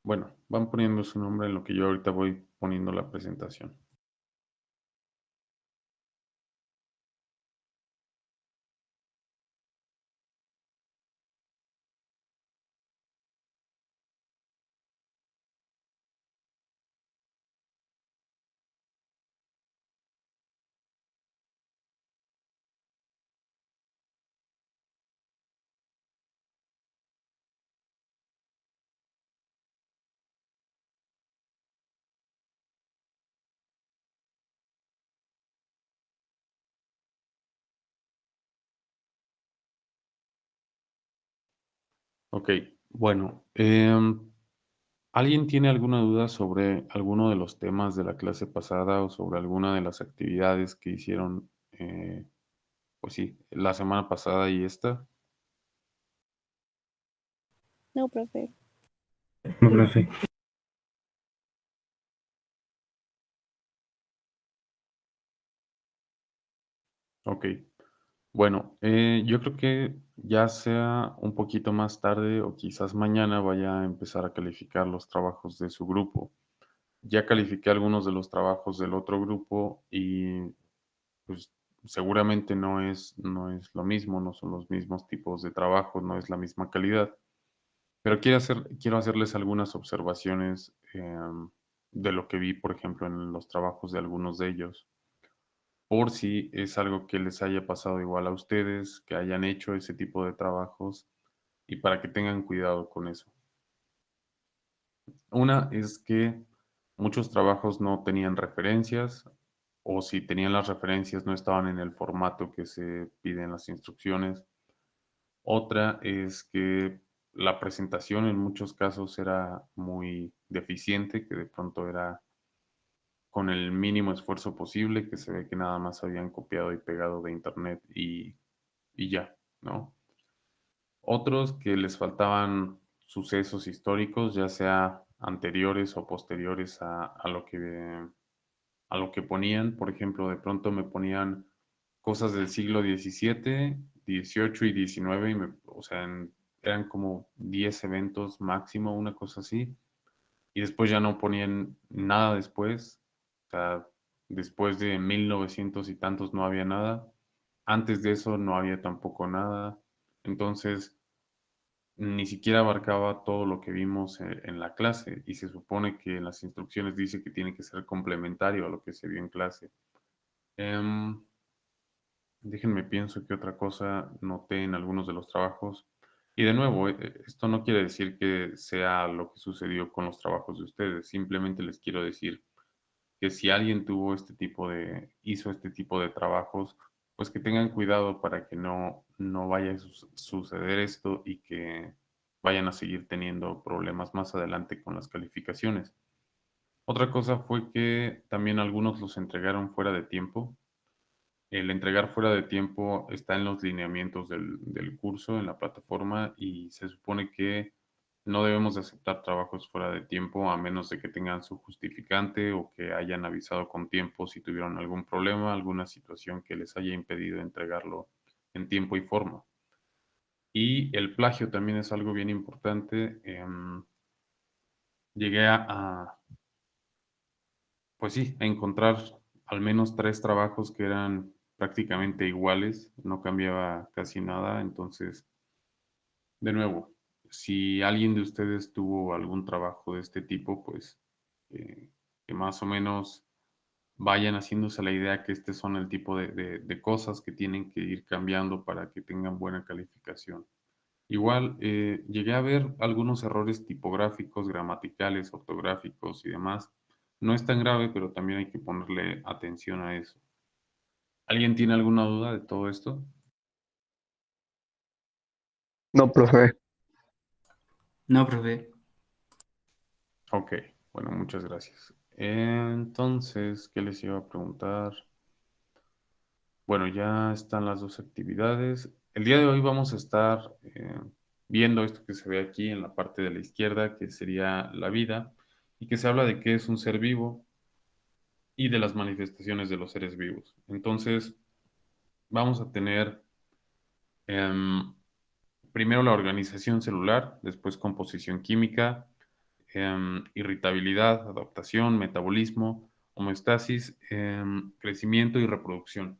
Bueno, van poniendo su nombre en lo que yo ahorita voy poniendo la presentación. Ok, bueno, ¿alguien tiene alguna duda sobre alguno de los temas de la clase pasada o sobre alguna de las actividades que hicieron, pues sí, la semana pasada y esta? No, profe. No, profe. Ok, bueno, yo creo que ya sea un poquito más tarde o quizás mañana vaya a empezar a calificar los trabajos de su grupo. Ya califiqué algunos de los trabajos del otro grupo y pues seguramente no es lo mismo, no son los mismos tipos de trabajo, no es la misma calidad. Pero quiero hacerles algunas observaciones de lo que vi, por ejemplo, en los trabajos de algunos de ellos, por si es algo que les haya pasado igual a ustedes, que hayan hecho ese tipo de trabajos y para que tengan cuidado con eso. Una es que muchos trabajos no tenían referencias o si tenían las referencias no estaban en el formato que se pide en las instrucciones. Otra es que la presentación en muchos casos era muy deficiente, que de pronto era con el mínimo esfuerzo posible, que se ve que nada más habían copiado y pegado de internet y ya, ¿no? Otros que les faltaban sucesos históricos, ya sea anteriores o posteriores a lo que ponían. Por ejemplo, de pronto me ponían cosas del siglo XVII, XVIII y XIX, o sea, eran como 10 eventos máximo, una cosa así. Y después ya no ponían nada después. O sea, después de 1900 y tantos no había nada. Antes de eso no había tampoco nada. Entonces, ni siquiera abarcaba todo lo que vimos en la clase y se supone que en las instrucciones dice que tiene que ser complementario a lo que se vio en clase. Em, Déjenme pienso que otra cosa noté en algunos de los trabajos. Y de nuevo, esto no quiere decir que sea lo que sucedió con los trabajos de ustedes. Simplemente les quiero decir que si alguien hizo este tipo de trabajos, pues que tengan cuidado para que no vaya a suceder esto y que vayan a seguir teniendo problemas más adelante con las calificaciones. Otra cosa fue que también algunos los entregaron fuera de tiempo. El entregar fuera de tiempo está en los lineamientos del curso, en la plataforma, y se supone que no debemos de aceptar trabajos fuera de tiempo a menos de que tengan su justificante o que hayan avisado con tiempo si tuvieron algún problema, alguna situación que les haya impedido entregarlo en tiempo y forma. Y el plagio también es algo bien importante. Llegué pues sí, a encontrar al menos tres trabajos que eran prácticamente iguales, no cambiaba casi nada. Entonces, de nuevo, si alguien de ustedes tuvo algún trabajo de este tipo, pues que más o menos vayan haciéndose la idea que este son el tipo de cosas que tienen que ir cambiando para que tengan buena calificación. Igual, llegué a ver algunos errores tipográficos, gramaticales, ortográficos y demás. No es tan grave, pero también hay que ponerle atención a eso. ¿Alguien tiene alguna duda de todo esto? No, profe. No, profe. Ok, bueno, muchas gracias. Entonces, ¿qué les iba a preguntar? Bueno, ya están las dos actividades. El día de hoy vamos a estar viendo esto que se ve aquí en la parte de la izquierda, que sería la vida, y que se habla de qué es un ser vivo y de las manifestaciones de los seres vivos. Entonces, vamos a tener em, primero la organización celular, después composición química, irritabilidad, adaptación, metabolismo, homeostasis, crecimiento y reproducción.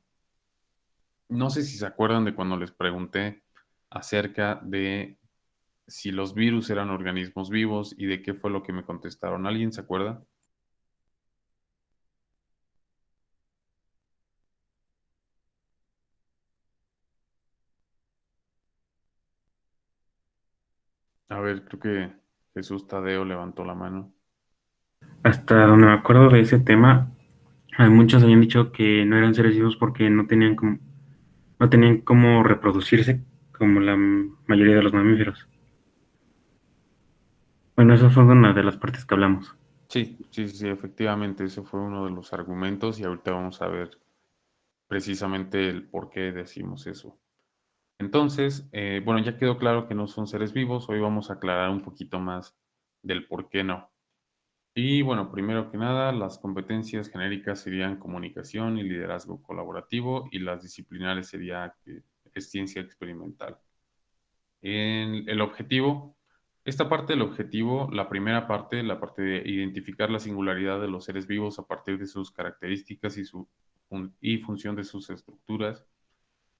No sé si se acuerdan de cuando les pregunté acerca de si los virus eran organismos vivos y de qué fue lo que me contestaron. ¿Alguien se acuerda? A ver, creo que Jesús Tadeo levantó la mano. Hasta donde me acuerdo de ese tema, hay muchos habían dicho que no eran seres vivos porque no tenían cómo reproducirse como la mayoría de los mamíferos. Bueno, esa fue una de las partes que hablamos. Sí, sí, sí, efectivamente, ese fue uno de los argumentos y ahorita vamos a ver precisamente el por qué decimos eso. Entonces, bueno, ya quedó claro que no son seres vivos, hoy vamos a aclarar un poquito más del por qué no. Y bueno, primero que nada, las competencias genéricas serían comunicación y liderazgo colaborativo y las disciplinares sería que es ciencia experimental. En el objetivo, esta parte del objetivo, la primera parte, la parte de identificar la singularidad de los seres vivos a partir de sus características y función de sus estructuras,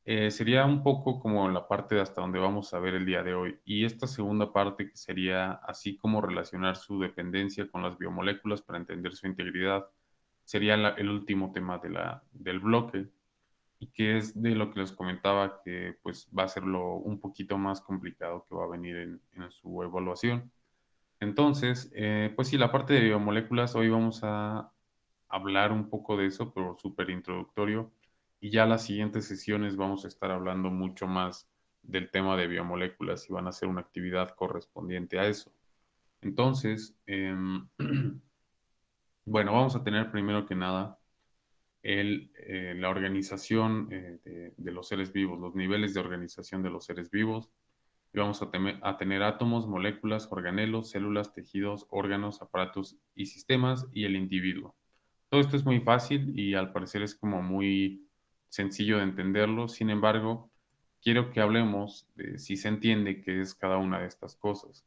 sería un poco como la parte de hasta donde vamos a ver el día de hoy. Y esta segunda parte que sería así como relacionar su dependencia con las biomoléculas para entender su integridad, sería el último tema del bloque y que es de lo que les comentaba que pues va a ser lo un poquito más complicado que va a venir en su evaluación. Entonces, pues sí, la parte de biomoléculas, hoy vamos a hablar un poco de eso, pero súper introductorio. Y ya las siguientes sesiones vamos a estar hablando mucho más del tema de biomoléculas y van a hacer una actividad correspondiente a eso. Entonces, bueno, vamos a tener primero que nada la organización de los seres vivos, los niveles de organización de los seres vivos. Y vamos a tener átomos, moléculas, organelos, células, tejidos, órganos, aparatos y sistemas y el individuo. Todo esto es muy fácil y al parecer es como muy sencillo de entenderlo. Sin embargo, quiero que hablemos de si se entiende qué es cada una de estas cosas.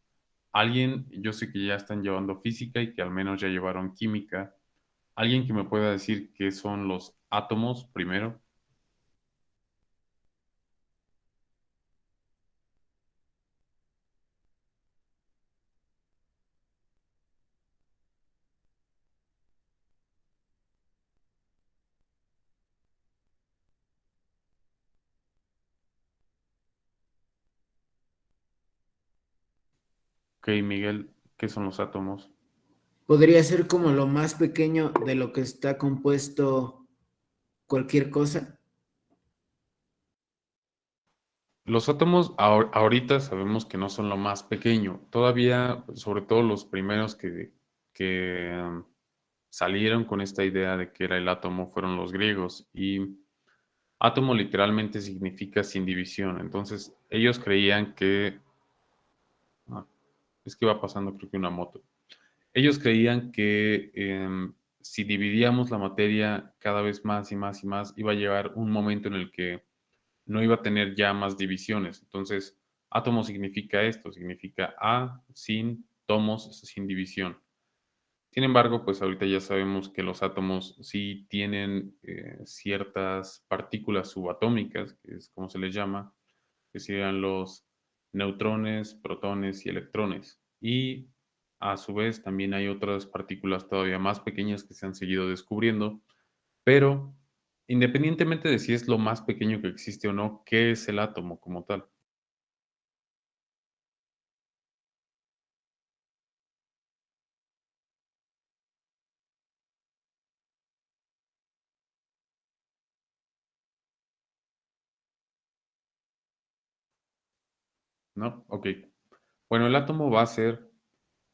Alguien, yo sé que ya están llevando física y que al menos ya llevaron química. Alguien que me pueda decir qué son los átomos primero. Ok, Miguel, ¿qué son los átomos? Podría ser como lo más pequeño de lo que está compuesto cualquier cosa. Los átomos ahorita sabemos que no son lo más pequeño. Todavía, sobre todo los primeros que salieron con esta idea de que era el átomo fueron los griegos. Y átomo literalmente significa sin división. Entonces, ellos creían que... ah, es que va pasando creo que una moto. Ellos creían que si dividíamos la materia cada vez más y más y más, iba a llegar un momento en el que no iba a tener ya más divisiones. Entonces, átomo significa esto, significa A sin tomos, sin división. Sin embargo, pues ahorita ya sabemos que los átomos sí tienen ciertas partículas subatómicas, que es como se les llama, que serían los neutrones, protones y electrones. Y a su vez también hay otras partículas todavía más pequeñas que se han seguido descubriendo, pero independientemente de si es lo más pequeño que existe o no, ¿qué es el átomo como tal? ¿No? Ok. Bueno, el átomo va a ser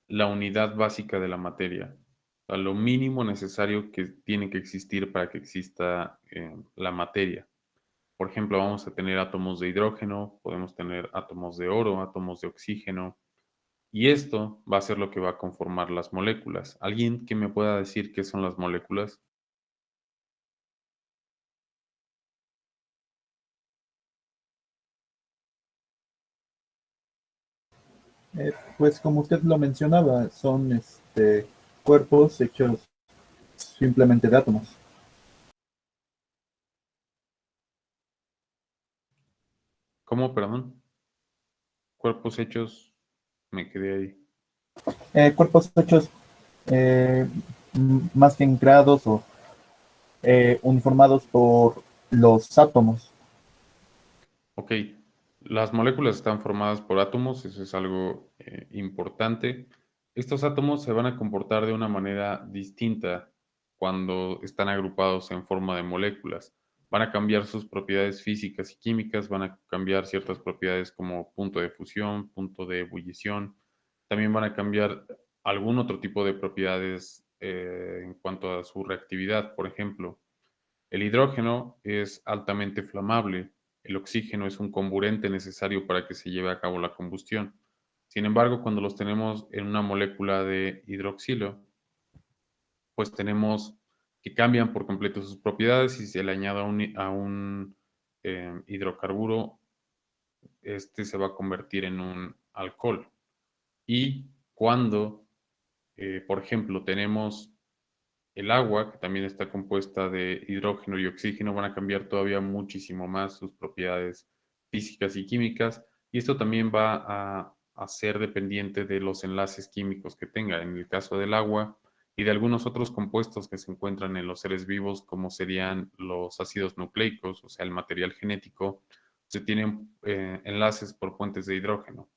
la unidad básica de la materia, o sea, lo mínimo necesario que tiene que existir para que exista la materia. Por ejemplo, vamos a tener átomos de hidrógeno, podemos tener átomos de oro, átomos de oxígeno, y esto va a ser lo que va a conformar las moléculas. ¿Alguien que me pueda decir qué son las moléculas? Pues como usted lo mencionaba, son cuerpos hechos simplemente de átomos. ¿Cómo, perdón? Cuerpos hechos, me quedé ahí. Cuerpos hechos eh, más bien creados o uniformados por los átomos. Ok, las moléculas están formadas por átomos, eso es algo importante. Estos átomos se van a comportar de una manera distinta cuando están agrupados en forma de moléculas. Van a cambiar sus propiedades físicas y químicas, van a cambiar ciertas propiedades como punto de fusión, punto de ebullición. También van a cambiar algún otro tipo de propiedades en cuanto a su reactividad. Por ejemplo, el hidrógeno es altamente flamable. El oxígeno es un comburente necesario para que se lleve a cabo la combustión. Sin embargo, cuando los tenemos en una molécula de hidroxilo, pues tenemos que cambian por completo sus propiedades y se le añade a un hidrocarburo, este se va a convertir en un alcohol. Y cuando, por ejemplo, tenemos el agua, que también está compuesta de hidrógeno y oxígeno, van a cambiar todavía muchísimo más sus propiedades físicas y químicas, y esto también va a ser dependiente de los enlaces químicos que tenga. En el caso del agua y de algunos otros compuestos que se encuentran en los seres vivos, como serían los ácidos nucleicos, o sea, el material genético, se tienen enlaces por puentes de hidrógeno.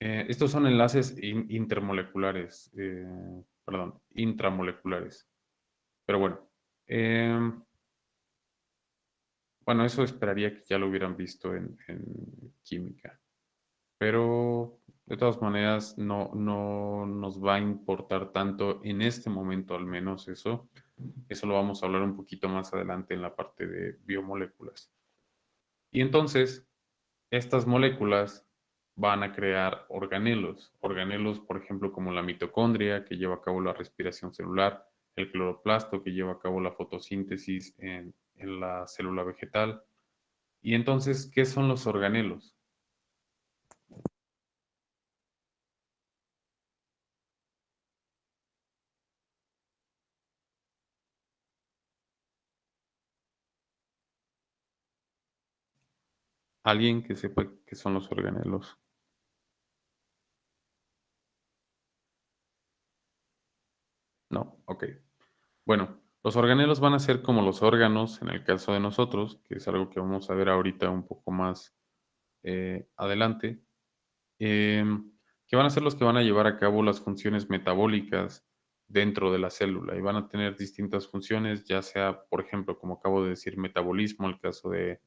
Estos son enlaces intermoleculares, perdón, intramoleculares. Pero bueno, bueno, eso esperaría que ya lo hubieran visto en química. Pero de todas maneras, no nos va a importar tanto en este momento, al menos eso. Eso lo vamos a hablar un poquito más adelante en la parte de biomoléculas. Y entonces, estas moléculas van a crear organelos. Organelos, por ejemplo, como la mitocondria, que lleva a cabo la respiración celular, el cloroplasto, que lleva a cabo la fotosíntesis en la célula vegetal. Y entonces, ¿qué son los organelos? ¿Alguien que sepa qué son los organelos? No, ok. Bueno, los organelos van a ser como los órganos en el caso de nosotros, que es algo que vamos a ver ahorita un poco más adelante, que van a ser los que van a llevar a cabo las funciones metabólicas dentro de la célula y van a tener distintas funciones, ya sea, por ejemplo, como acabo de decir, metabolismo, el caso de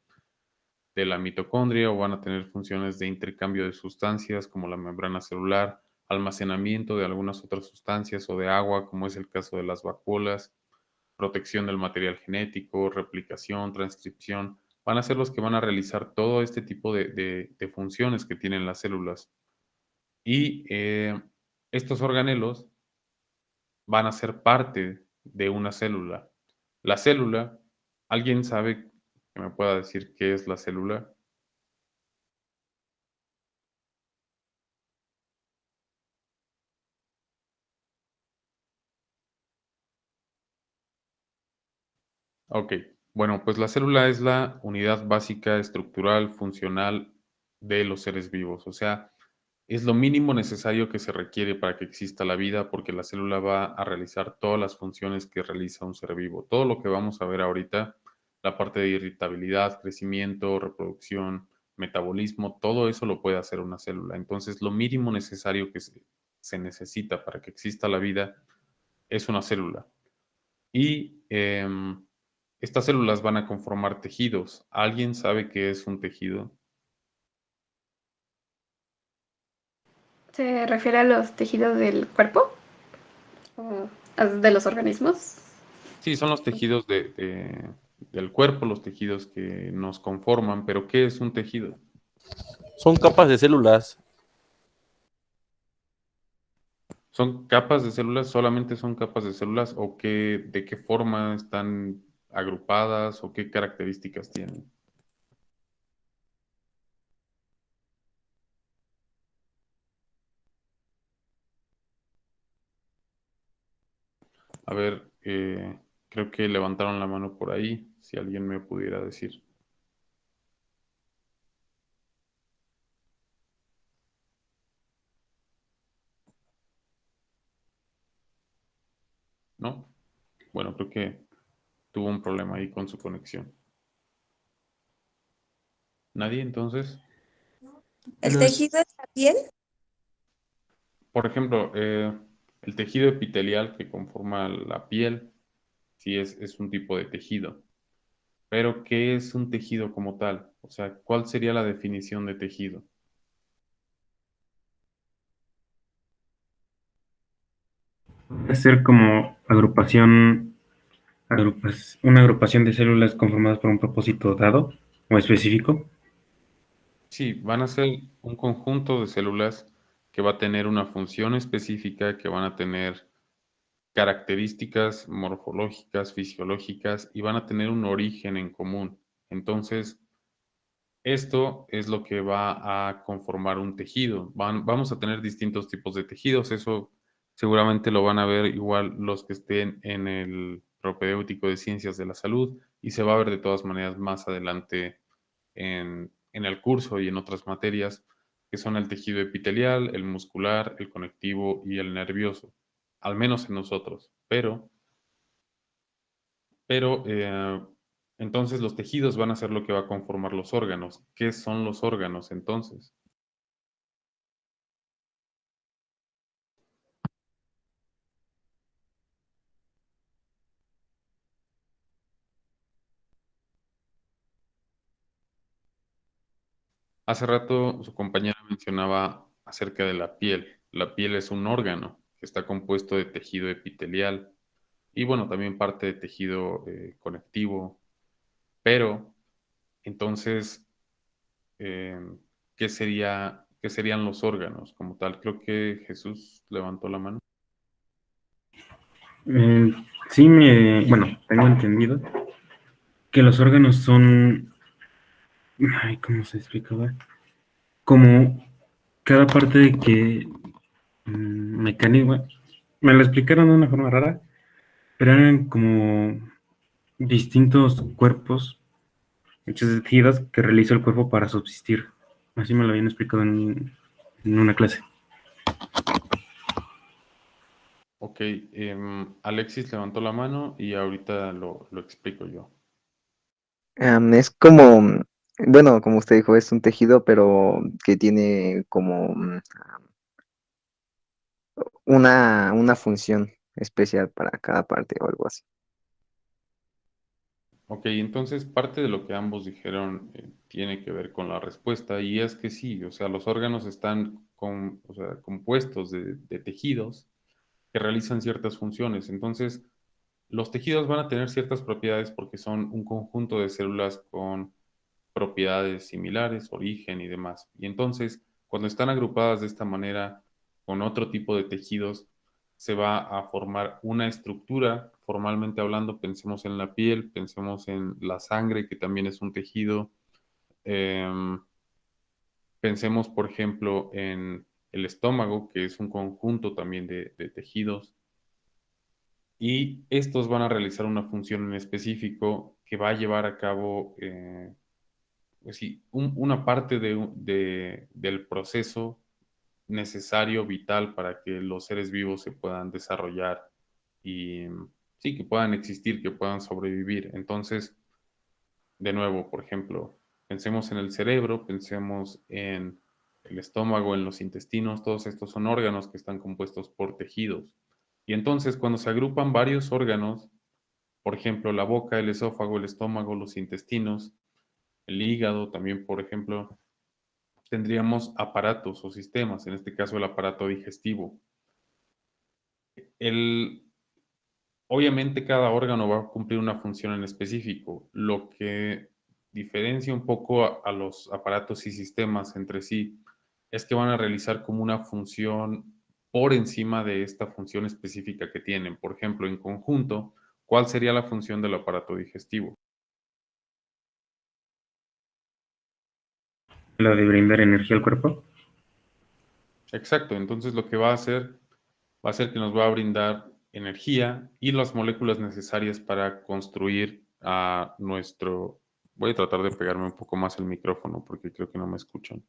la mitocondria, o van a tener funciones de intercambio de sustancias como la membrana celular, almacenamiento de algunas otras sustancias o de agua, como es el caso de las vacuolas, protección del material genético, replicación, transcripción, van a ser los que van a realizar todo este tipo de funciones que tienen las células. Y estos organelos van a ser parte de una célula. La célula, ¿alguien sabe que me pueda decir qué es la célula? Ok, bueno, pues la célula es la unidad básica estructural funcional de los seres vivos, o sea, es lo mínimo necesario que se requiere para que exista la vida porque la célula va a realizar todas las funciones que realiza un ser vivo. Todo lo que vamos a ver ahorita, la parte de irritabilidad, crecimiento, reproducción, metabolismo, todo eso lo puede hacer una célula. Entonces, lo mínimo necesario que se necesita para que exista la vida es una célula. Y estas células van a conformar tejidos. ¿Alguien sabe qué es un tejido? ¿Se refiere a los tejidos del cuerpo? ¿O de los organismos? Sí, son los tejidos del cuerpo, los tejidos que nos conforman, pero ¿qué es un tejido? Son capas de células. ¿Son capas de células? ¿Solamente son capas de células? ¿O de qué forma están agrupadas? ¿O qué características tienen? A ver, creo que levantaron la mano por ahí, si alguien me pudiera decir. ¿No? Bueno, creo que tuvo un problema ahí con su conexión. ¿Nadie entonces? ¿El Los, tejido es la piel? Por ejemplo, el tejido epitelial que conforma la piel, sí es un tipo de tejido. Pero, ¿qué es un tejido como tal? O sea, ¿cuál sería la definición de tejido? Puede ser como una agrupación de células conformadas por un propósito dado o específico. Sí, van a ser un conjunto de células que va a tener una función específica, que van a tener características morfológicas, fisiológicas y van a tener un origen en común. Entonces, esto es lo que va a conformar un tejido. Vamos a tener distintos tipos de tejidos. Eso seguramente lo van a ver igual los que estén en el propedéutico de ciencias de la salud y se va a ver de todas maneras más adelante en el curso y en otras materias, que son el tejido epitelial, el muscular, el conectivo y el nervioso, al menos en nosotros. Pero entonces los tejidos van a ser lo que va a conformar los órganos. ¿Qué son los órganos entonces? Hace rato su compañera mencionaba acerca de la piel. La piel es un órgano que está compuesto de tejido epitelial y bueno, también parte de tejido conectivo, pero entonces, eh, qué serían los órganos como tal? Creo que Jesús levantó la mano. Eh, bueno, tengo entendido que los órganos son, ay, ¿cómo se explicaba? Como cada parte de que mecanismo, me lo explicaron de una forma rara, pero eran como distintos cuerpos, hechos de tejidos que realiza el cuerpo para subsistir. Así me lo habían explicado en una clase. Ok, Alexis levantó la mano y ahorita lo explico yo. Es como, bueno, como usted dijo, es un tejido, pero que tiene como una función especial para cada parte o algo así. Ok, entonces parte de lo que ambos dijeron tiene que ver con la respuesta y es que sí, o sea, los órganos están o sea, compuestos de tejidos que realizan ciertas funciones. Entonces, los tejidos van a tener ciertas propiedades porque son un conjunto de células con propiedades similares, origen y demás. Y entonces, cuando están agrupadas de esta manera con otro tipo de tejidos, se va a formar una estructura, formalmente hablando, pensemos en la piel, pensemos en la sangre, que también es un tejido, em, pensemos, por ejemplo, en el estómago, que es un conjunto también de tejidos, y estos van a realizar una función en específico que va a llevar a cabo pues sí, una parte del proceso necesario, vital para que los seres vivos se puedan desarrollar y sí, que puedan existir, que puedan sobrevivir. Entonces, de nuevo, por ejemplo, pensemos en el cerebro, pensemos en el estómago, en los intestinos, todos estos son órganos que están compuestos por tejidos. Y entonces, cuando se agrupan varios órganos, por ejemplo, la boca, el esófago, el estómago, los intestinos, el hígado, también, por ejemplo, tendríamos aparatos o sistemas, en este caso el aparato digestivo. El, obviamente cada órgano va a cumplir una función en específico, lo que diferencia un poco a los aparatos y sistemas entre sí es que van a realizar como una función por encima de esta función específica que tienen. Por ejemplo, en conjunto, ¿cuál sería la función del aparato digestivo? La de brindar energía al cuerpo. Exacto, entonces lo que va a hacer que nos va a brindar energía y las moléculas necesarias para construir a nuestro... Voy a tratar de pegarme un poco más el micrófono porque creo que no me escuchan.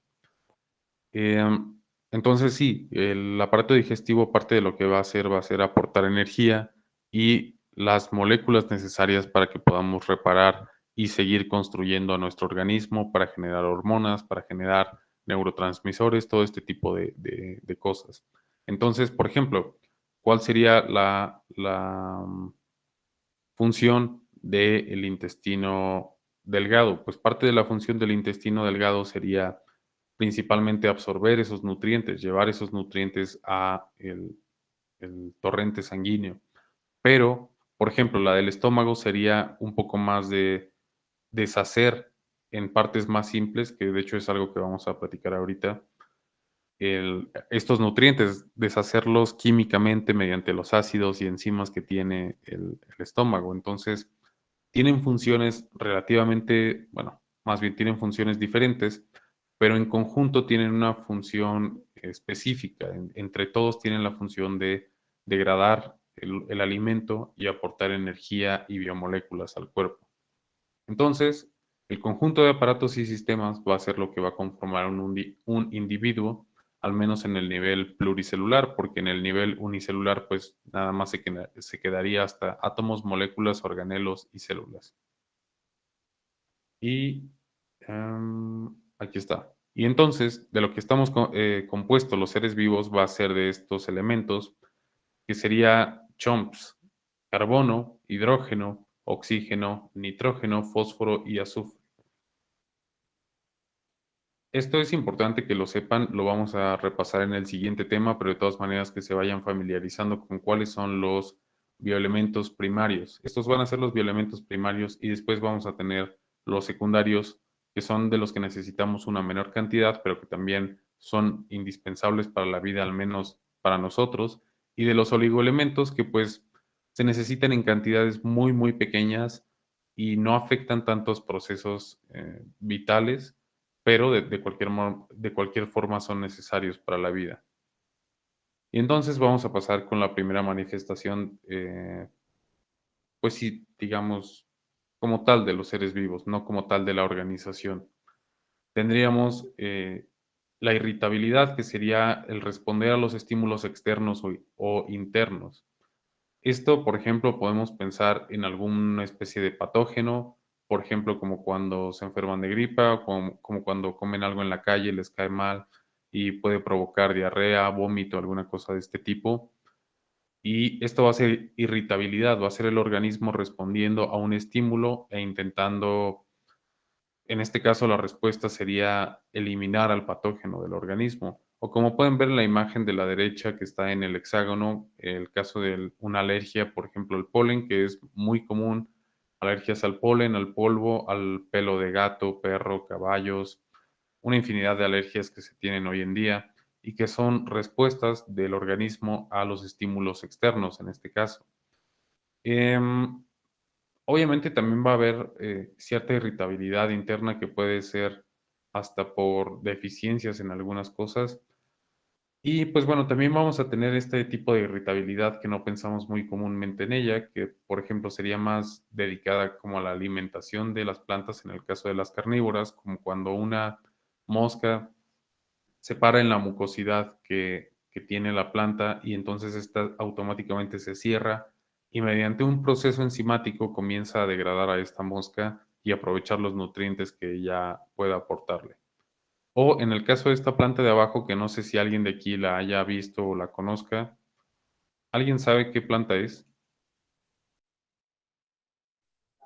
Entonces sí, el aparato digestivo parte de lo que va a ser aportar energía y las moléculas necesarias para que podamos reparar y seguir construyendo a nuestro organismo para generar hormonas, para generar neurotransmisores, todo este tipo de cosas. Entonces, por ejemplo, ¿cuál sería la función del intestino delgado? Pues parte de la función del intestino delgado sería principalmente absorber esos nutrientes, llevar esos nutrientes a el torrente sanguíneo. Pero, por ejemplo, la del estómago sería un poco más de deshacer en partes más simples, que de hecho es algo que vamos a platicar ahorita, estos nutrientes, deshacerlos químicamente mediante los ácidos y enzimas que tiene el estómago. Entonces, tienen funciones relativamente, bueno, más bien tienen funciones diferentes, pero en conjunto tienen una función específica. Entre todos tienen la función de degradar el alimento y aportar energía y biomoléculas al cuerpo. Entonces, el conjunto de aparatos y sistemas va a ser lo que va a conformar un individuo, al menos en el nivel pluricelular, porque en el nivel unicelular, pues nada más se quedaría hasta átomos, moléculas, organelos y células. Y aquí está. Y entonces, de lo que estamos compuestos los seres vivos va a ser de estos elementos, que sería CHOMPS: carbono, hidrógeno, oxígeno, nitrógeno, fósforo y azufre. Esto es importante que lo sepan, lo vamos a repasar en el siguiente tema, pero de todas maneras que se vayan familiarizando con cuáles son los bioelementos primarios. Estos van a ser los bioelementos primarios y después vamos a tener los secundarios, que son de los que necesitamos una menor cantidad, pero que también son indispensables para la vida, al menos para nosotros, y de los oligoelementos que pues se necesitan en cantidades muy, muy pequeñas y no afectan tantos procesos vitales, pero de cualquier forma son necesarios para la vida. Y entonces vamos a pasar con la primera manifestación, pues sí, digamos, como tal de los seres vivos, no como tal de la organización. Tendríamos la irritabilidad, que sería el responder a los estímulos externos o internos. Esto, por ejemplo, podemos pensar en alguna especie de patógeno, por ejemplo, como cuando se enferman de gripa, o como cuando comen algo en la calle, les cae mal y puede provocar diarrea, vómito, alguna cosa de este tipo. Y esto va a ser irritabilidad, va a ser el organismo respondiendo a un estímulo e intentando, en este caso, la respuesta sería eliminar al patógeno del organismo. O como pueden ver en la imagen de la derecha que está en el hexágono, el caso de una alergia, por ejemplo, el polen, que es muy común, alergias al polen, al polvo, al pelo de gato, perro, caballos, una infinidad de alergias que se tienen hoy en día y que son respuestas del organismo a los estímulos externos, en este caso. Obviamente también va a haber cierta irritabilidad interna que puede ser hasta por deficiencias en algunas cosas. Y pues bueno, también vamos a tener este tipo de irritabilidad que no pensamos muy comúnmente en ella, que por ejemplo sería más dedicada como a la alimentación de las plantas en el caso de las carnívoras, como cuando una mosca se para en la mucosidad que tiene la planta y entonces esta automáticamente se cierra y mediante un proceso enzimático comienza a degradar a esta mosca y aprovechar los nutrientes que ella pueda aportarle. O en el caso de esta planta de abajo, que no sé si alguien de aquí la haya visto o la conozca, ¿alguien sabe qué planta es?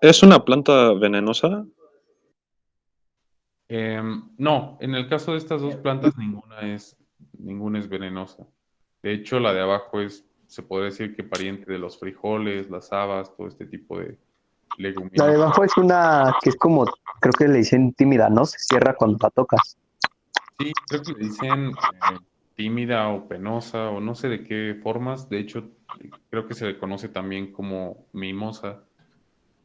¿Es una planta venenosa? No, en el caso de estas dos plantas ninguna es venenosa. De hecho, la de abajo se podría decir que pariente de los frijoles, las habas, todo este tipo de La de leguminosas. abajo es una que es como, creo que le dicen tímida, ¿no? Se cierra cuando la tocas. Sí, creo que le dicen tímida o penosa o no sé de qué formas. De hecho, creo que se le conoce también como mimosa.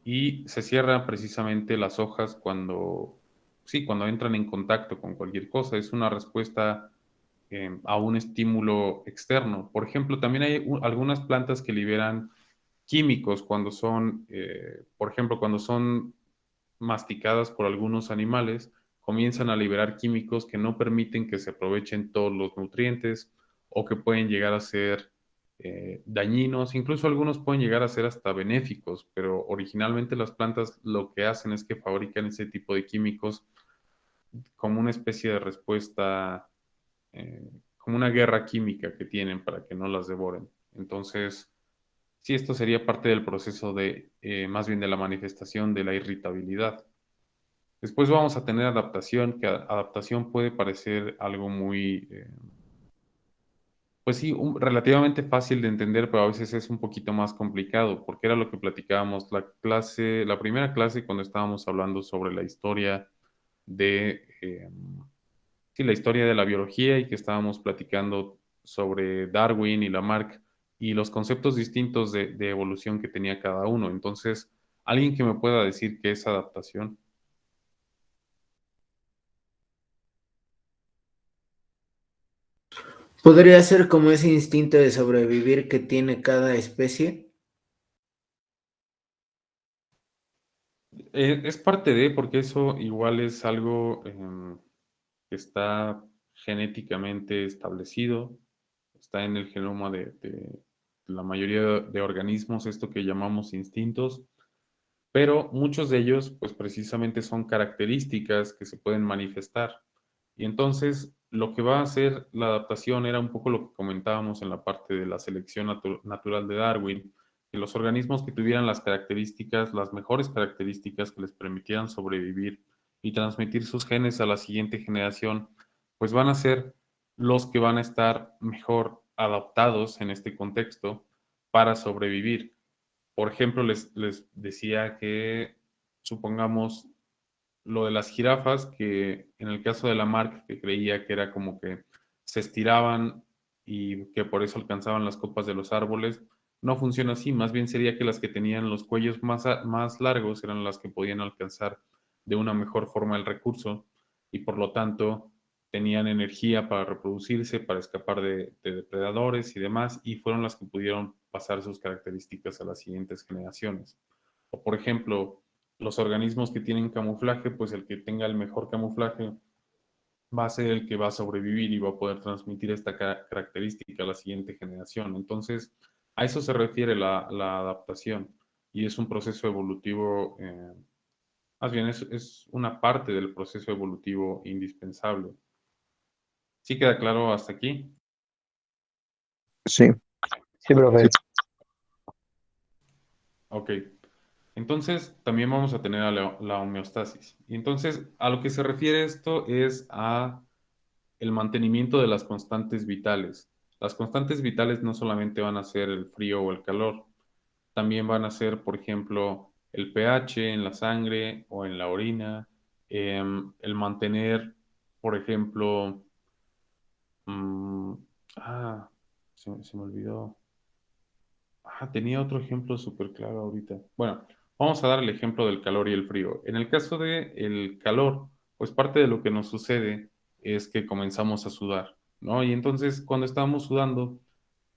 Y se cierran precisamente las hojas cuando, sí, cuando entran en contacto con cualquier cosa. Es una respuesta a un estímulo externo. Por ejemplo, también hay algunas plantas que liberan químicos cuando son, por ejemplo, cuando son masticadas por algunos animales, comienzan a liberar químicos que no permiten que se aprovechen todos los nutrientes o que pueden llegar a ser dañinos, incluso algunos pueden llegar a ser hasta benéficos, pero originalmente las plantas lo que hacen es que fabrican ese tipo de químicos como una especie de respuesta, como una guerra química que tienen para que no las devoren. Entonces, sí, esto sería parte del proceso de, más bien de la manifestación de la irritabilidad. Después vamos a tener adaptación, que adaptación puede parecer algo muy, pues sí, relativamente fácil de entender, pero a veces es un poquito más complicado, porque era lo que platicábamos la primera clase cuando estábamos hablando sobre la historia de, sí, la historia de la biología y que estábamos platicando sobre Darwin y Lamarck y los conceptos distintos de evolución que tenía cada uno. Entonces, alguien que me pueda decir qué es adaptación. ¿Podría ser como ese instinto de sobrevivir que tiene cada especie? Es parte de, porque eso igual es algo que está genéticamente establecido, está en el genoma de la mayoría de organismos, esto que llamamos instintos, pero muchos de ellos, pues precisamente son características que se pueden manifestar. Y entonces, lo que va a hacer la adaptación era un poco lo que comentábamos en la parte de la selección natural de Darwin, que los organismos que tuvieran las características, las mejores características que les permitieran sobrevivir y transmitir sus genes a la siguiente generación, pues van a ser los que van a estar mejor adaptados en este contexto para sobrevivir. Por ejemplo, les decía que supongamos lo de las jirafas, que en el caso de Lamarck, que creía que era como que se estiraban y que por eso alcanzaban las copas de los árboles, no funciona así, más bien sería que las que tenían los cuellos más largos eran las que podían alcanzar de una mejor forma el recurso y por lo tanto tenían energía para reproducirse, para escapar de depredadores y demás, y fueron las que pudieron pasar sus características a las siguientes generaciones. O por ejemplo, los organismos que tienen camuflaje, pues el que tenga el mejor camuflaje va a ser el que va a sobrevivir y va a poder transmitir esta característica a la siguiente generación. Entonces, a eso se refiere la adaptación y es un proceso evolutivo, más bien es una parte del proceso evolutivo indispensable. ¿Sí queda claro hasta aquí? Sí, sí, profe. Ok. Entonces, también vamos a tener a la homeostasis. Y entonces, a lo que se refiere esto es a el mantenimiento de las constantes vitales. Las constantes vitales no solamente van a ser el frío o el calor, también van a ser, por ejemplo, el pH en la sangre o en la orina, el mantener, por ejemplo, mm, ah, se me olvidó. Tenía otro ejemplo súper claro ahorita. Bueno, vamos a dar el ejemplo del calor y el frío. En el caso del calor, pues parte de lo que nos sucede es que comenzamos a sudar, ¿no? Y entonces cuando estamos sudando,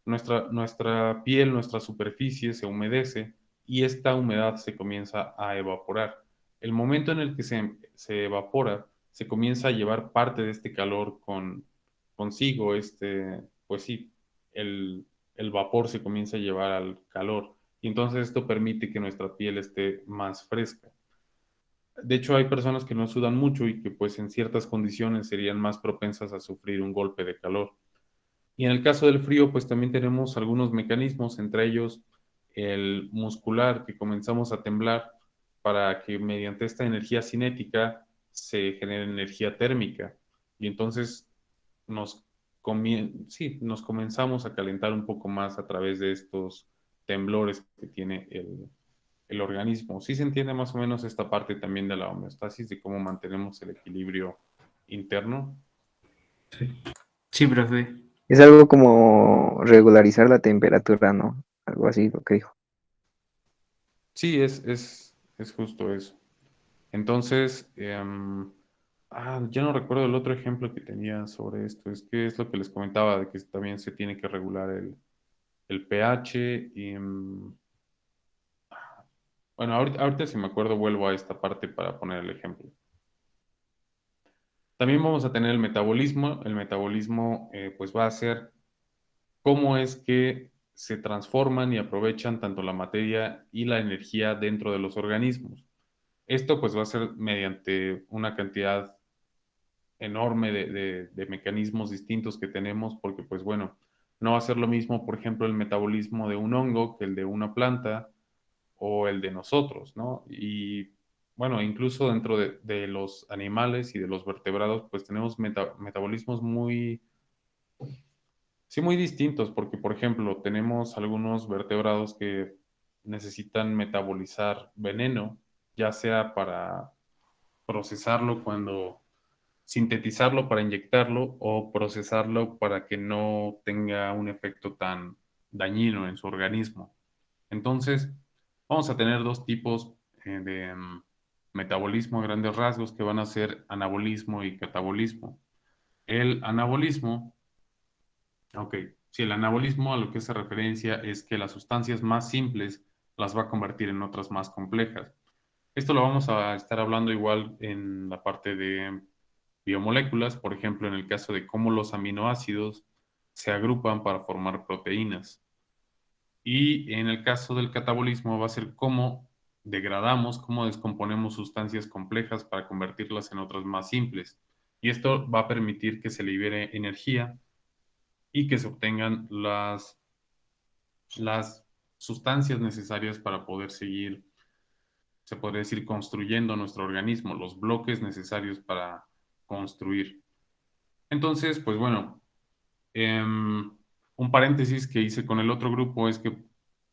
nuestra piel, nuestra superficie se humedece y esta humedad se comienza a evaporar. El momento en el que se evapora, se comienza a llevar parte de este calor consigo, pues sí, el vapor se comienza a llevar al calor y entonces esto permite que nuestra piel esté más fresca. De hecho, hay personas que no sudan mucho y que pues en ciertas condiciones serían más propensas a sufrir un golpe de calor. Y en el caso del frío, pues también tenemos algunos mecanismos, entre ellos el muscular, que comenzamos a temblar para que mediante esta energía cinética se genere energía térmica. Y entonces sí, nos comenzamos a calentar un poco más a través de estos temblores que tiene el organismo. Sí se entiende más o menos esta parte también de la homeostasis, de cómo mantenemos el equilibrio interno. Sí, profe. Es algo como regularizar la temperatura, ¿no? Algo así, lo que dijo. Sí, es justo eso. Entonces, Ya no recuerdo el otro ejemplo que tenía sobre esto. Es que es lo que les comentaba, de que también se tiene que regular el pH y... bueno, ahorita si me acuerdo vuelvo a esta parte para poner el ejemplo. También vamos a tener el metabolismo. El metabolismo pues va a ser cómo es que se transforman y aprovechan tanto la materia y la energía dentro de los organismos. Esto pues va a ser mediante una cantidad enorme de mecanismos distintos que tenemos, porque pues bueno, no va a ser lo mismo, por ejemplo, el metabolismo de un hongo que el de una planta o el de nosotros, ¿no? Y bueno, incluso dentro de los animales y de los vertebrados, pues tenemos metabolismos muy, sí, muy distintos, porque por ejemplo, tenemos algunos vertebrados que necesitan metabolizar veneno, ya sea para procesarlo cuando sintetizarlo para inyectarlo o procesarlo para que no tenga un efecto tan dañino en su organismo. Entonces, vamos a tener dos tipos de metabolismo a grandes rasgos que van a ser anabolismo y catabolismo. El anabolismo, ok, si el anabolismo a lo que hace referencia es que las sustancias más simples las va a convertir en otras más complejas. Esto lo vamos a estar hablando igual en la parte de biomoléculas, por ejemplo, en el caso de cómo los aminoácidos se agrupan para formar proteínas. Y en el caso del catabolismo va a ser cómo degradamos, cómo descomponemos sustancias complejas para convertirlas en otras más simples. Y esto va a permitir que se libere energía y que se obtengan las sustancias necesarias para poder seguir, se podría decir, construyendo nuestro organismo, los bloques necesarios para construir. Entonces, pues bueno, un paréntesis que hice con el otro grupo es que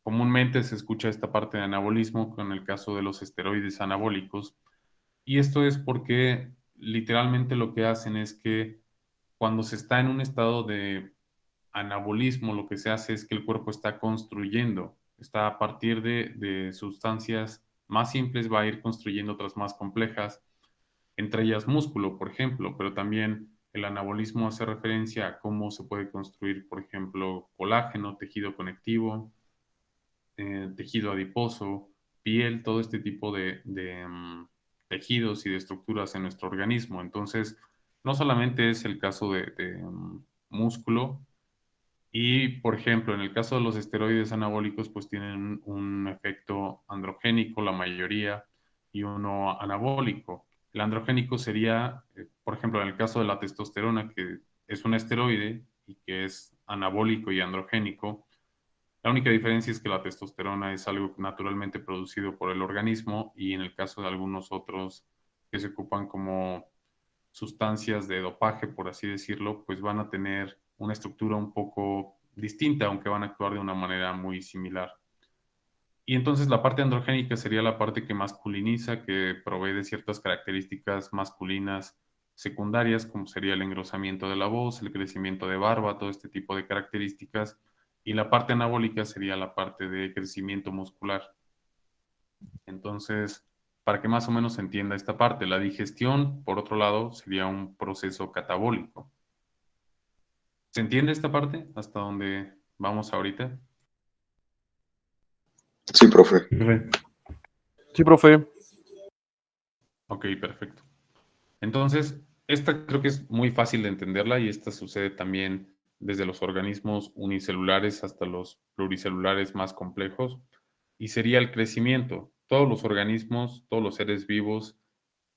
comúnmente se escucha esta parte de anabolismo con el caso de los esteroides anabólicos. Y esto es porque literalmente lo que hacen es que cuando se está en un estado de anabolismo, lo que se hace es que el cuerpo está construyendo, está a partir de sustancias más simples, va a ir construyendo otras más complejas, entre ellas músculo, por ejemplo, pero también el anabolismo hace referencia a cómo se puede construir, por ejemplo, colágeno, tejido conectivo, tejido adiposo, piel, todo este tipo de tejidos y de estructuras en nuestro organismo. Entonces, no solamente es el caso de músculo, y, por ejemplo, en el caso de los esteroides anabólicos, pues tienen un efecto androgénico, la mayoría, y uno anabólico. El androgénico sería, por ejemplo, en el caso de la testosterona, que es un esteroide y que es anabólico y androgénico. La única diferencia es que la testosterona es algo naturalmente producido por el organismo y en el caso de algunos otros que se ocupan como sustancias de dopaje, por así decirlo, pues van a tener una estructura un poco distinta, aunque van a actuar de una manera muy similar. Y entonces la parte androgénica sería la parte que masculiniza, que provee de ciertas características masculinas secundarias, como sería el engrosamiento de la voz, el crecimiento de barba, todo este tipo de características. Y la parte anabólica sería la parte de crecimiento muscular. Entonces, para que más o menos se entienda esta parte, la digestión, por otro lado, sería un proceso catabólico. ¿Se entiende esta parte? ¿Hasta dónde vamos ahorita? Sí, profe. Sí, profe. Ok, perfecto. Entonces, esta creo que es muy fácil de entenderla y esta sucede también desde los organismos unicelulares hasta los pluricelulares más complejos y sería el crecimiento. Todos los organismos, todos los seres vivos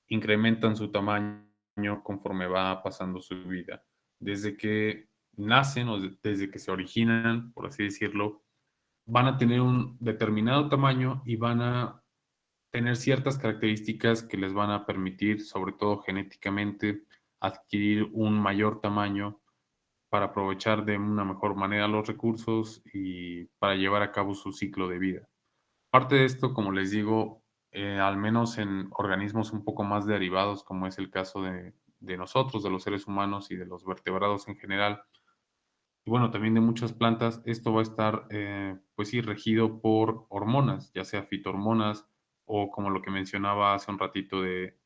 incrementan su tamaño conforme va pasando su vida. Desde que nacen o desde que se originan, por así decirlo, van a tener un determinado tamaño y van a tener ciertas características que les van a permitir, sobre todo genéticamente, adquirir un mayor tamaño para aprovechar de una mejor manera los recursos y para llevar a cabo su ciclo de vida. Parte de esto, como les digo, al menos en organismos un poco más derivados, como es el caso de nosotros, de los seres humanos y de los vertebrados en general, y bueno, también de muchas plantas, esto va a estar, pues sí, regido por hormonas, ya sea fitohormonas o como lo que mencionaba hace un ratito de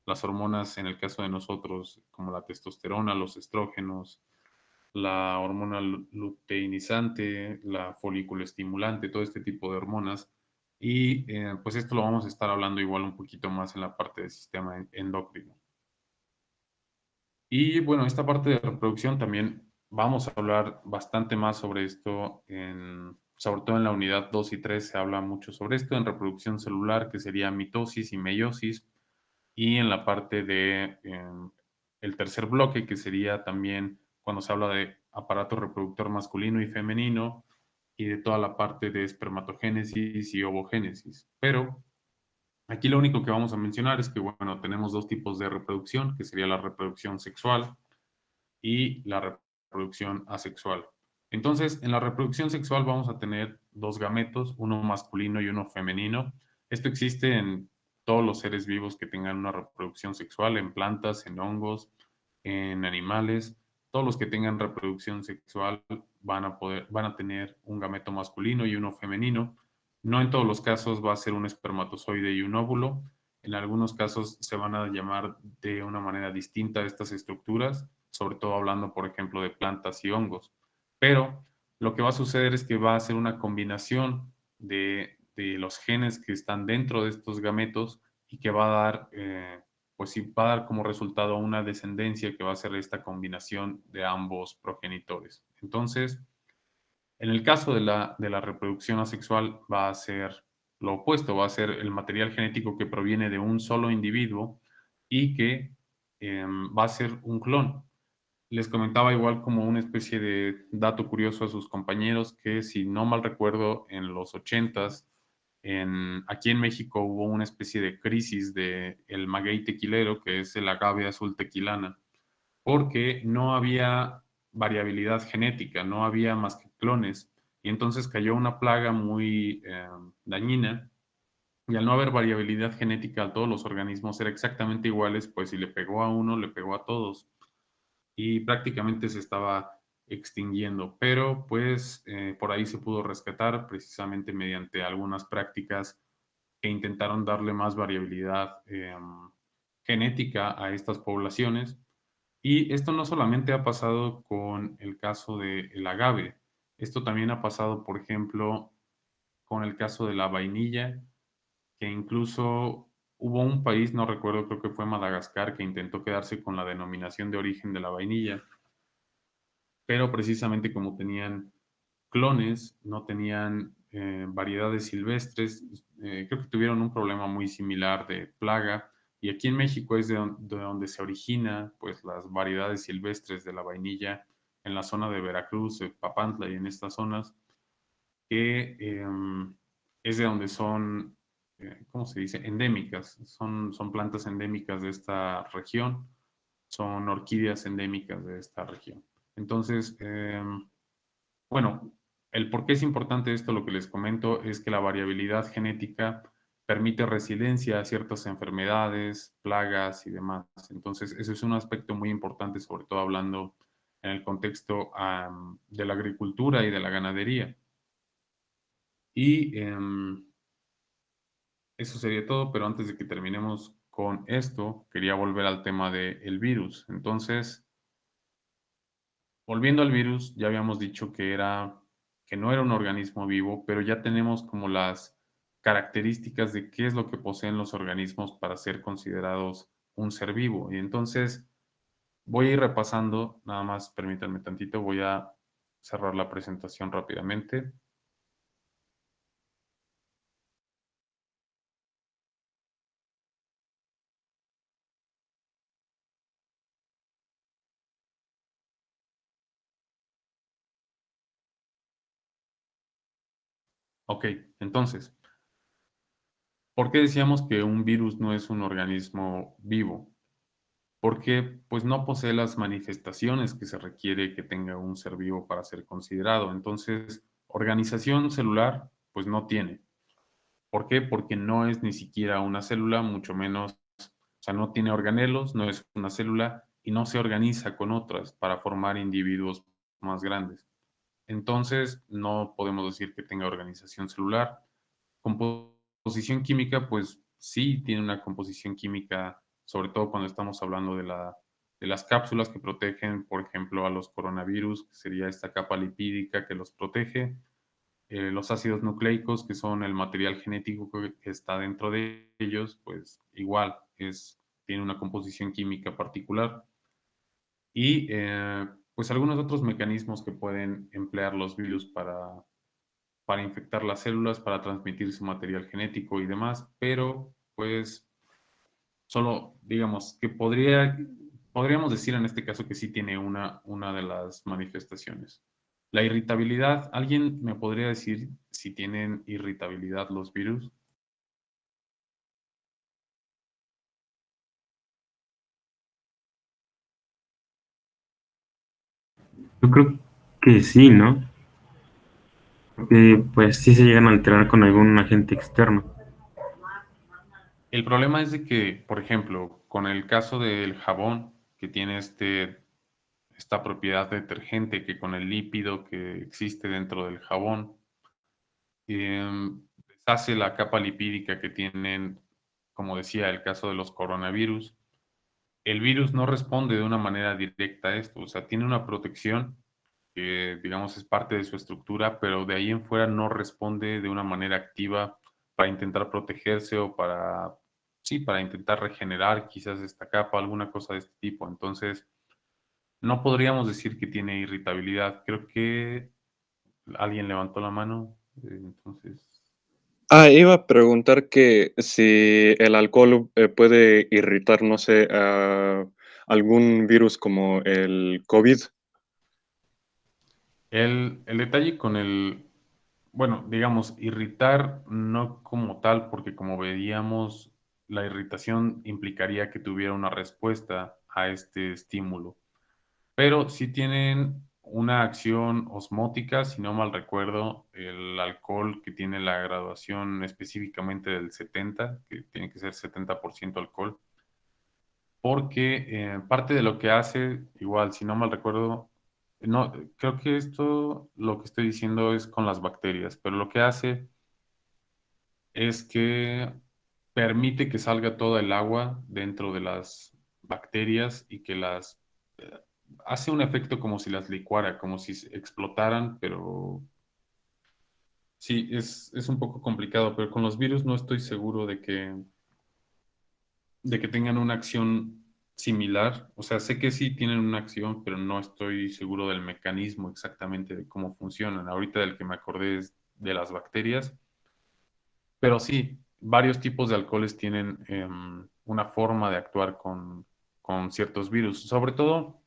las hormonas, en el caso de nosotros, como la testosterona, los estrógenos, la hormona luteinizante, la folículo estimulante, todo este tipo de hormonas. Y pues esto lo vamos a estar hablando igual un poquito más en la parte del sistema endocrino. Y bueno, esta parte de reproducción también vamos a hablar bastante más sobre esto, sobre todo en la unidad 2 y 3 se habla mucho sobre esto, en reproducción celular, que sería mitosis y meiosis, y en la parte de el tercer bloque, que sería también cuando se habla de aparato reproductor masculino y femenino, y de toda la parte de espermatogénesis y ovogénesis. Pero aquí lo único que vamos a mencionar es que, bueno, tenemos dos tipos de reproducción, que sería la reproducción sexual y la reproducción asexual. Entonces, en la reproducción sexual vamos a tener dos gametos, uno masculino y uno femenino. Esto existe en todos los seres vivos que tengan una reproducción sexual, en plantas, en hongos, en animales. Todos los que tengan reproducción sexual van a tener un gameto masculino y uno femenino. No en todos los casos va a ser un espermatozoide y un óvulo. En algunos casos se van a llamar de una manera distinta estas estructuras, sobre todo hablando, por ejemplo, de plantas y hongos. Pero lo que va a suceder es que va a ser una combinación de los genes que están dentro de estos gametos y que va a dar, pues sí, va a dar como resultado una descendencia que va a ser esta combinación de ambos progenitores. Entonces, en el caso de la reproducción asexual va a ser lo opuesto, va a ser el material genético que proviene de un solo individuo y que va a ser un clon. Les comentaba igual como una especie de dato curioso a sus compañeros que si no mal recuerdo en los 80s aquí en México hubo una especie de crisis de el maguey tequilero, que es el agave azul tequilana, porque no había variabilidad genética, no había más que clones, y entonces cayó una plaga muy dañina, y al no haber variabilidad genética a todos los organismos era exactamente iguales, pues si le pegó a uno, le pegó a todos, y prácticamente se estaba extinguiendo, pero pues por ahí se pudo rescatar precisamente mediante algunas prácticas que intentaron darle más variabilidad genética a estas poblaciones. Y esto no solamente ha pasado con el caso del agave, esto también ha pasado, por ejemplo, con el caso de la vainilla, que incluso hubo un país, no recuerdo, creo que fue Madagascar, que intentó quedarse con la denominación de origen de la vainilla, pero precisamente como tenían clones, no tenían variedades silvestres, creo que tuvieron un problema muy similar de plaga. Y aquí en México es de donde se origina pues las variedades silvestres de la vainilla en la zona de Veracruz, Papantla y en estas zonas, que es de donde son, ¿cómo se dice? Endémicas. Son plantas endémicas de esta región, son orquídeas endémicas de esta región. Entonces, bueno, el por qué es importante esto, lo que les comento, es que la variabilidad genética permite resiliencia a ciertas enfermedades, plagas y demás. Entonces, ese es un aspecto muy importante, sobre todo hablando en el contexto de la agricultura y de la ganadería. Y eso sería todo, pero antes de que terminemos con esto, quería volver al tema del virus. Entonces, volviendo al virus, ya habíamos dicho que no era un organismo vivo, pero ya tenemos como las características de qué es lo que poseen los organismos para ser considerados un ser vivo. Y entonces voy a ir repasando, nada más permítanme tantito, voy a cerrar la presentación rápidamente. Ok, entonces, ¿por qué decíamos que un virus no es un organismo vivo? Porque pues no posee las manifestaciones que se requiere que tenga un ser vivo para ser considerado. Entonces, organización celular pues no tiene. ¿Por qué? Porque no es ni siquiera una célula, mucho menos, o sea, no tiene organelos, no es una célula y no se organiza con otras para formar individuos más grandes. Entonces, no podemos decir que tenga organización celular. Composición química, pues sí tiene una composición química sobre todo cuando estamos hablando de las cápsulas que protegen, por ejemplo, a los coronavirus, que sería esta capa lipídica que los protege, los ácidos nucleicos, que son el material genético que está dentro de ellos, pues igual tiene una composición química particular. Y pues algunos otros mecanismos que pueden emplear los virus para infectar las células, para transmitir su material genético y demás, pero pues solo digamos que podríamos decir en este caso que sí tiene una de las manifestaciones. La irritabilidad, ¿alguien me podría decir si tienen irritabilidad los virus? Yo creo que sí, ¿no? Porque pues sí se llegan a alterar con algún agente externo. El problema es de que, por ejemplo, con el caso del jabón, que tiene esta propiedad detergente que con el lípido que existe dentro del jabón, deshace la capa lipídica que tienen, como decía, el caso de los coronavirus. El virus no responde de una manera directa a esto, o sea, tiene una protección que, digamos, es parte de su estructura, pero de ahí en fuera no responde de una manera activa para intentar protegerse o sí, para intentar regenerar quizás esta capa, alguna cosa de este tipo. Entonces, no podríamos decir que tiene irritabilidad. Creo que alguien levantó la mano, entonces... Iba a preguntar que si el alcohol puede irritar, no sé, a algún virus como el COVID. El detalle con bueno, digamos, irritar no como tal, porque como veíamos, la irritación implicaría que tuviera una respuesta a este estímulo. Pero sí tienen una acción osmótica, si no mal recuerdo, el alcohol que tiene la graduación específicamente del 70, que tiene que ser 70% alcohol, porque parte de lo que hace, igual, si no mal recuerdo, no, creo que esto, lo que estoy diciendo es con las bacterias, pero lo que hace es que permite que salga toda el agua dentro de las bacterias y que eh, hace un efecto como si las licuara, como si explotaran, pero sí, es un poco complicado, pero con los virus no estoy seguro de que tengan una acción similar. O sea, sé que sí tienen una acción, pero no estoy seguro del mecanismo exactamente de cómo funcionan. Ahorita del que me acordé es de las bacterias, pero sí, varios tipos de alcoholes tienen una forma de actuar con ciertos virus. Sobre todo,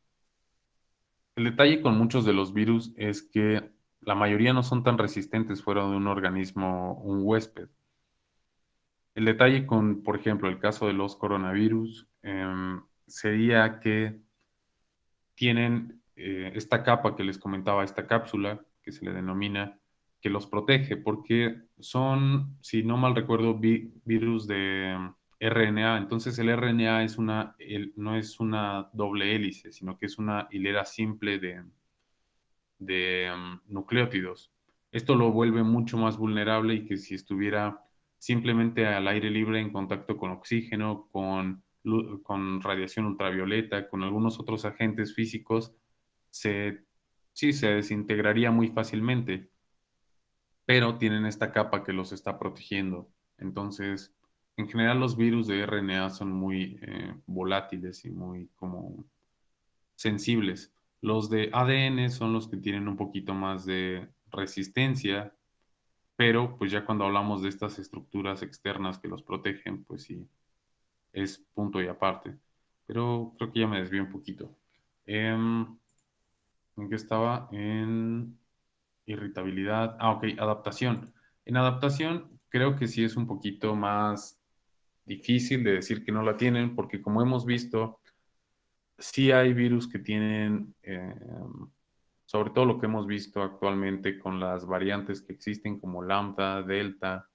el detalle con muchos de los virus es que la mayoría no son tan resistentes fuera de un organismo, un huésped. El detalle con, por ejemplo, el caso de los coronavirus, sería que tienen esta capa que les comentaba, esta cápsula que se le denomina, que los protege, porque son, si no mal recuerdo, virus de RNA. Entonces el RNA no es una doble hélice, sino que es una hilera simple de nucleótidos. Esto lo vuelve mucho más vulnerable y que si estuviera simplemente al aire libre en contacto con oxígeno, con radiación ultravioleta, con algunos otros agentes físicos, se, sí, se desintegraría muy fácilmente, pero tienen esta capa que los está protegiendo. Entonces, en general los virus de RNA son muy volátiles y muy como sensibles. Los de ADN son los que tienen un poquito más de resistencia, pero pues ya cuando hablamos de estas estructuras externas que los protegen, pues sí, es punto y aparte. Pero creo que ya me desvié un poquito. ¿En qué estaba? En irritabilidad. Ok, adaptación. En adaptación creo que sí es un poquito más difícil de decir que no la tienen, porque como hemos visto, sí hay virus que tienen, sobre todo lo que hemos visto actualmente con las variantes que existen como lambda, delta,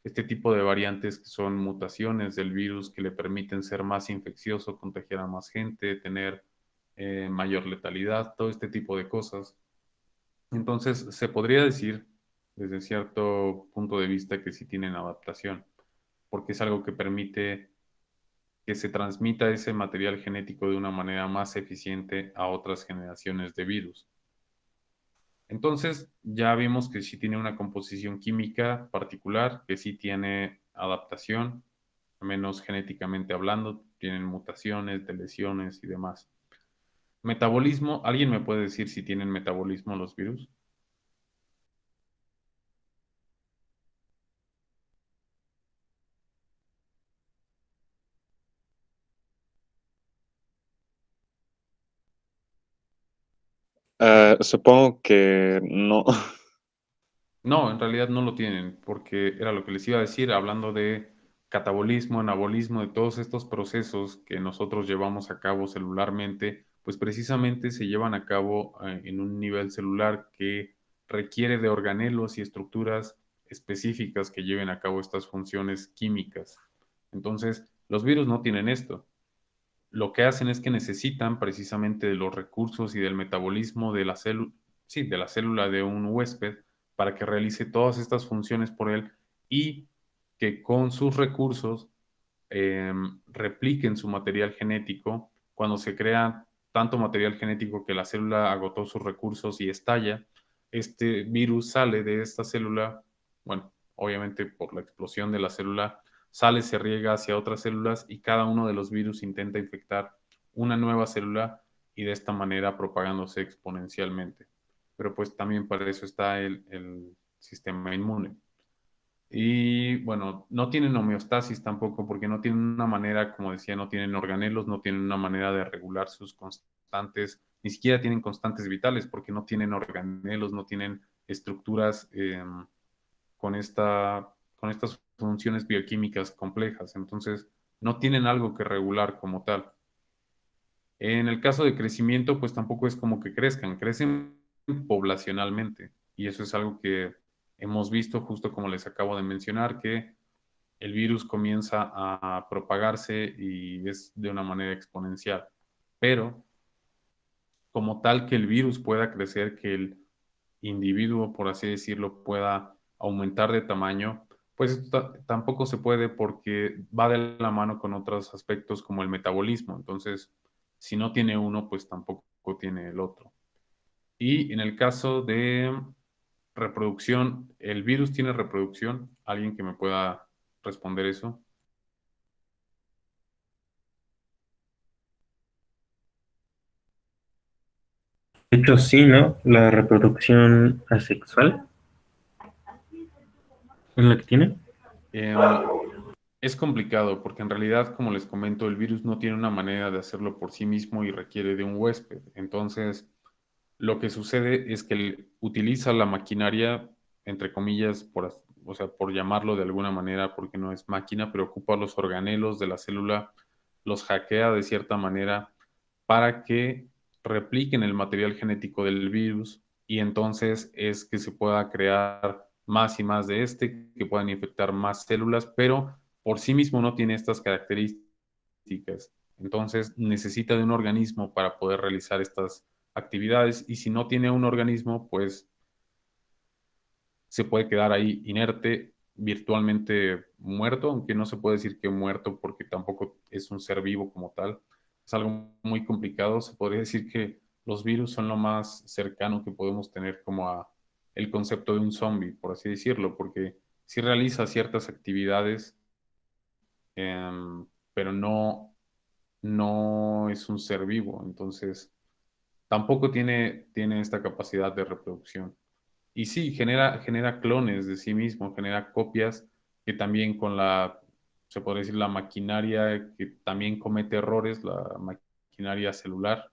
este tipo de variantes que son mutaciones del virus que le permiten ser más infeccioso, contagiar a más gente, tener mayor letalidad, todo este tipo de cosas. Entonces, se podría decir desde cierto punto de vista que sí tienen adaptación, porque es algo que permite que se transmita ese material genético de una manera más eficiente a otras generaciones de virus. Entonces, ya vimos que sí tiene una composición química particular, que sí tiene adaptación, al menos genéticamente hablando, tienen mutaciones, lesiones y demás. Metabolismo, ¿alguien me puede decir si tienen metabolismo los virus? Supongo que no. No, en realidad no lo tienen, porque era lo que les iba a decir, hablando de catabolismo, anabolismo, de todos estos procesos que nosotros llevamos a cabo celularmente, pues precisamente se llevan a cabo en un nivel celular que requiere de organelos y estructuras específicas que lleven a cabo estas funciones químicas. Entonces, los virus no tienen esto. Lo que hacen es que necesitan precisamente de los recursos y del metabolismo de la célula, sí, de la célula de un huésped para que realice todas estas funciones por él y que con sus recursos repliquen su material genético. Cuando se crea tanto material genético que la célula agotó sus recursos y estalla, este virus sale de esta célula, bueno, obviamente por la explosión de la célula, sale, se riega hacia otras células y cada uno de los virus intenta infectar una nueva célula y de esta manera propagándose exponencialmente. Pero pues también para eso está el sistema inmune. Y bueno, no tienen homeostasis tampoco, porque no tienen una manera, como decía, no tienen organelos, no tienen una manera de regular sus constantes, ni siquiera tienen constantes vitales, porque no tienen organelos, no tienen estructuras con, con estas funciones bioquímicas complejas. Entonces, no tienen algo que regular como tal. En el caso de crecimiento, pues tampoco es como que crezcan, crecen poblacionalmente. Y eso es algo que hemos visto, justo como les acabo de mencionar, que el virus comienza a propagarse y es de una manera exponencial. Pero como tal que el virus pueda crecer, que el individuo, por así decirlo, pueda aumentar de tamaño, pues esto tampoco se puede porque va de la mano con otros aspectos como el metabolismo. Entonces, si no tiene uno, pues tampoco tiene el otro. Y en el caso de reproducción, ¿el virus tiene reproducción? ¿Alguien que me pueda responder eso? De hecho, sí, ¿no? La reproducción asexual es la que tiene. Eh, es complicado porque en realidad, como les comento, el virus no tiene una manera de hacerlo por sí mismo y requiere de un huésped. Entonces, lo que sucede es que él utiliza la maquinaria, entre comillas, o sea, por llamarlo de alguna manera, porque no es máquina, pero ocupa los organelos de la célula, los hackea de cierta manera para que repliquen el material genético del virus y entonces es que se pueda crear más y más de este, que puedan infectar más células, pero por sí mismo no tiene estas características. Entonces necesita de un organismo para poder realizar estas actividades y si no tiene un organismo, pues se puede quedar ahí inerte, virtualmente muerto, aunque no se puede decir que muerto porque tampoco es un ser vivo como tal. Es algo muy complicado. Se podría decir que los virus son lo más cercano que podemos tener como a el concepto de un zombie, por así decirlo, porque sí realiza ciertas actividades, pero no es un ser vivo. Entonces, tampoco tiene esta capacidad de reproducción. Y sí, genera clones de sí mismo, genera copias que también con se podría decir, la maquinaria que también comete errores, la maquinaria celular,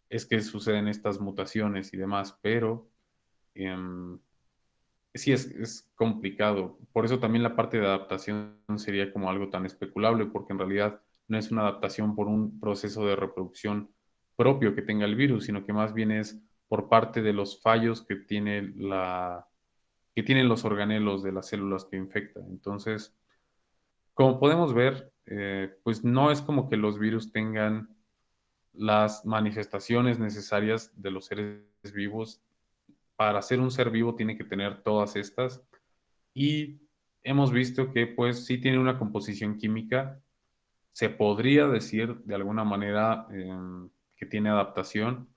es que suceden estas mutaciones y demás, pero em, sí es complicado. Por eso también la parte de adaptación sería como algo tan especulable, porque en realidad no es una adaptación por un proceso de reproducción propio que tenga el virus, sino que más bien es por parte de los fallos que tienen los organelos de las células que infectan. Entonces, como podemos ver, pues no es como que los virus tengan las manifestaciones necesarias de los seres vivos. Para ser un ser vivo tiene que tener todas estas y hemos visto que pues sí tiene una composición química se podría decir de alguna manera que tiene adaptación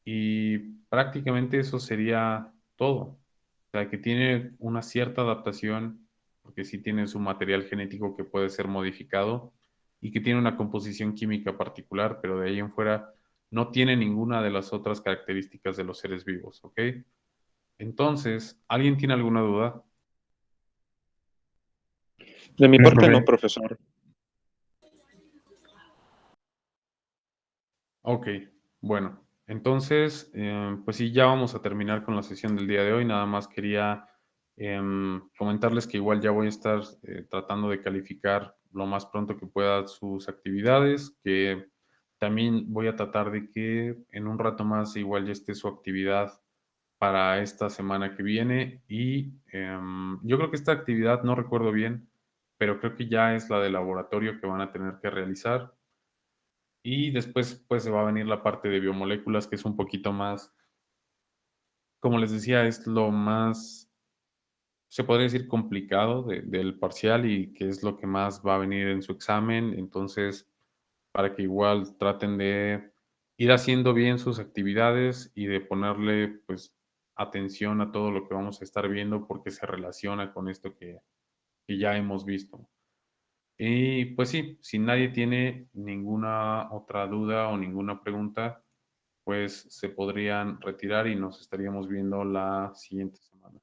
y prácticamente eso sería todo. O sea, que tiene una cierta adaptación porque sí tiene su material genético que puede ser modificado y que tiene una composición química particular, pero de ahí en fuera no tiene ninguna de las otras características de los seres vivos, ¿ok? Entonces, ¿alguien tiene alguna duda? De mi No, parte profe. no, profesor. Ok, bueno, entonces, pues sí, ya vamos a terminar con la sesión del día de hoy. Nada más quería comentarles que igual ya voy a estar tratando de calificar lo más pronto que pueda sus actividades, que también voy a tratar de que en un rato más igual ya esté su actividad para esta semana que viene y yo creo que esta actividad no recuerdo bien, pero creo que ya es la de laboratorio que van a tener que realizar. Y después, pues se va a venir la parte de biomoléculas, que es un poquito más, como les decía, es lo más, se podría decir, complicado del parcial y que es lo que más va a venir en su examen. Entonces, para que igual traten de ir haciendo bien sus actividades y de ponerle, pues, atención a todo lo que vamos a estar viendo porque se relaciona con esto que ya hemos visto. Y pues sí, si nadie tiene ninguna otra duda o ninguna pregunta, pues se podrían retirar y nos estaríamos viendo la siguiente semana.